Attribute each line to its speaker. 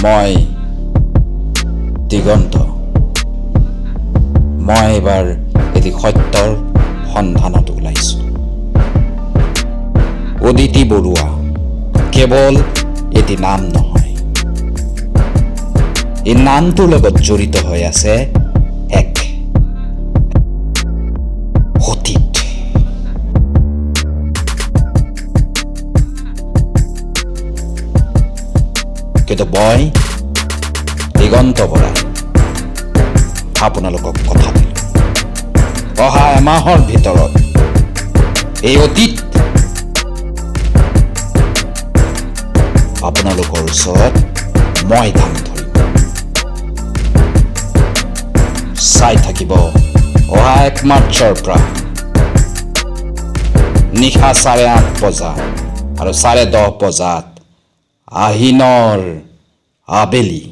Speaker 1: মই দিগন্ত। মই এইবাৰ এটি সত্যৰ সন্ধানত ওলাইছোঁ। অদিতি বৰুৱা কেৱল এটি নাম নহয়, এই নামটোৰ লগত জড়িত হৈ আছে এক অতীত। কিন্তু মই দিগন্ত বৰাই আপোনালোকক কথা দিলোঁ, অহা এমাহৰ ভিতৰত এই অতীত আপোনালোকৰ ওচৰত মই দাঙি ধৰিম। চাই থাকিব অহা 1 মাৰ্চৰ পৰা নিশা 8:30 বজাত আৰু 10:30 বজাত আহিনৰ আবেলি।